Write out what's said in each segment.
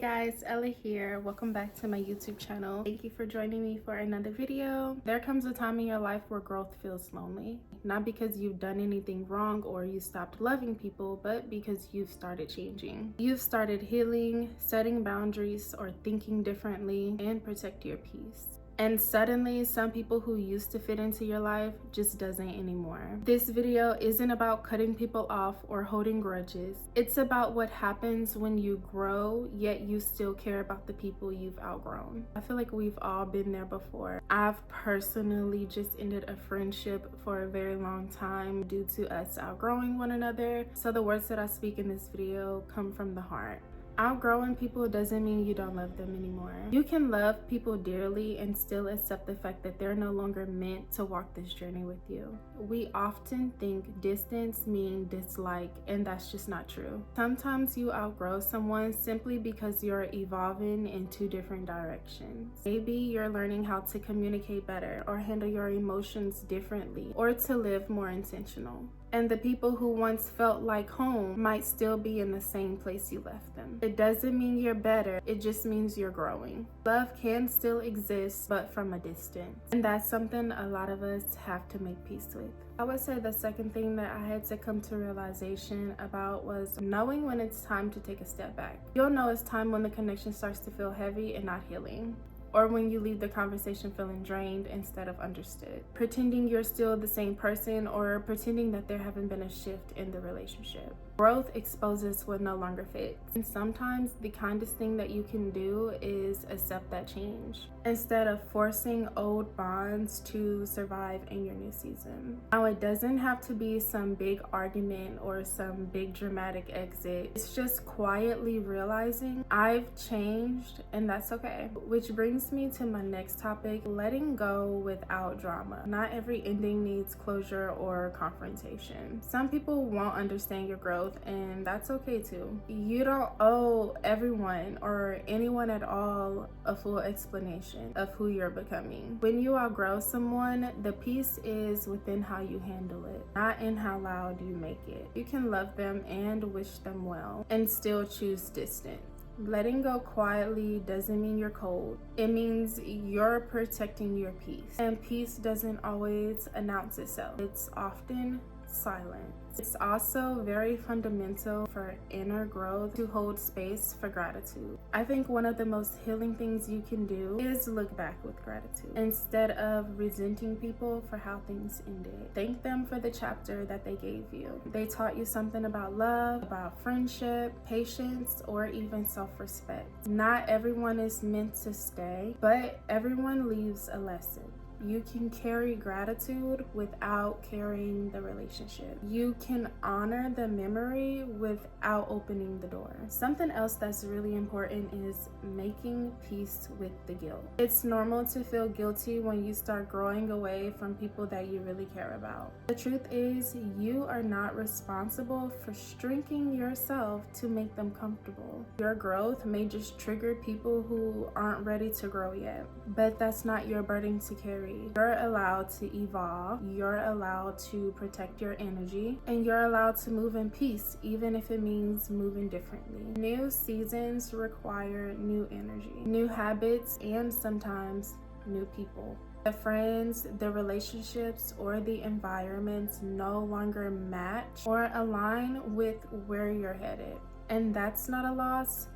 Guys, Ella here. Welcome back to my YouTube channel. Thank you for joining me for another video. There comes a time in your life where growth feels lonely. Not because you've done anything wrong or you stopped loving people, but because you've started changing. You've started healing, setting boundaries, or thinking differently, and protect your peace. And suddenly, some people who used to fit into your life just doesn't anymore. This video isn't about cutting people off or holding grudges. It's about what happens when you grow, yet you still care about the people you've outgrown. I feel like we've all been there before. I've personally just ended a friendship for a very long time due to us outgrowing one another. So the words that I speak in this video come from the heart. Outgrowing people doesn't mean you don't love them anymore. You can love people dearly and still accept the fact that they're no longer meant to walk this journey with you. We often think distance means dislike, and that's just not true. Sometimes you outgrow someone simply because you're evolving in two different directions. Maybe you're learning how to communicate better, or handle your emotions differently, or to live more intentional. And the people who once felt like home might still be in the same place you left them. It doesn't mean you're better, it just means you're growing. Love can still exist, but from a distance. And that's something a lot of us have to make peace with. I would say the second thing that I had to come to realization about was knowing when it's time to take a step back. You'll know it's time when the connection starts to feel heavy and not healing. Or when you leave the conversation feeling drained instead of understood. Pretending you're still the same person, or pretending that there haven't been a shift in the relationship. Growth exposes what no longer fits. And sometimes the kindest thing that you can do is accept that change, instead of forcing old bonds to survive in your new season. Now, it doesn't have to be some big argument or some big dramatic exit. It's just quietly realizing I've changed and that's okay. Which brings me to my next topic, letting go without drama. Not every ending needs closure or confrontation. Some people won't understand your growth, and that's okay too. You don't owe everyone or anyone at all a full explanation of who you're becoming. When you outgrow someone, the peace is within how you handle it, not in how loud you make it. You can love them and wish them well and still choose distance. Letting go quietly doesn't mean you're cold. It means you're protecting your peace. And peace doesn't always announce itself. It's often silent. It's also very fundamental for inner growth to hold space for gratitude. I think one of the most healing things you can do is look back with gratitude instead of resenting people for how things ended. Thank them for the chapter that they gave you. They taught you something about love, about friendship, patience, or even self-respect. Not everyone is meant to stay, but everyone leaves a lesson. You can carry gratitude without carrying the relationship. You can honor the memory without opening the door. Something else that's really important is making peace with the guilt. It's normal to feel guilty when you start growing away from people that you really care about. The truth is, you are not responsible for shrinking yourself to make them comfortable. Your growth may just trigger people who aren't ready to grow yet, but that's not your burden to carry. You're allowed to evolve, you're allowed to protect your energy, and you're allowed to move in peace, even if it means moving differently. New seasons require new energy, new habits, and sometimes new people. The friends, the relationships, or the environments no longer match or align with where you're headed. And that's not a loss.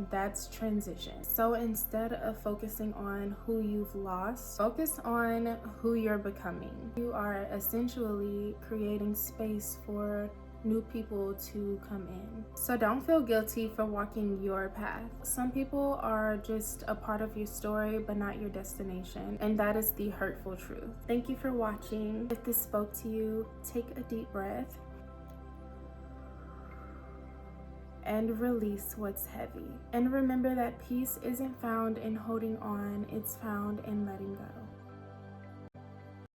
That's transition. So instead of focusing on who you've lost, focus on who you're becoming. You are essentially creating space for new people to come in. So don't feel guilty for walking your path. Some people are just a part of your story, but not your destination. And that is the hurtful truth. Thank you for watching. If this spoke to you, take a deep breath and release what's heavy. And remember that peace isn't found in holding on, it's found in letting go.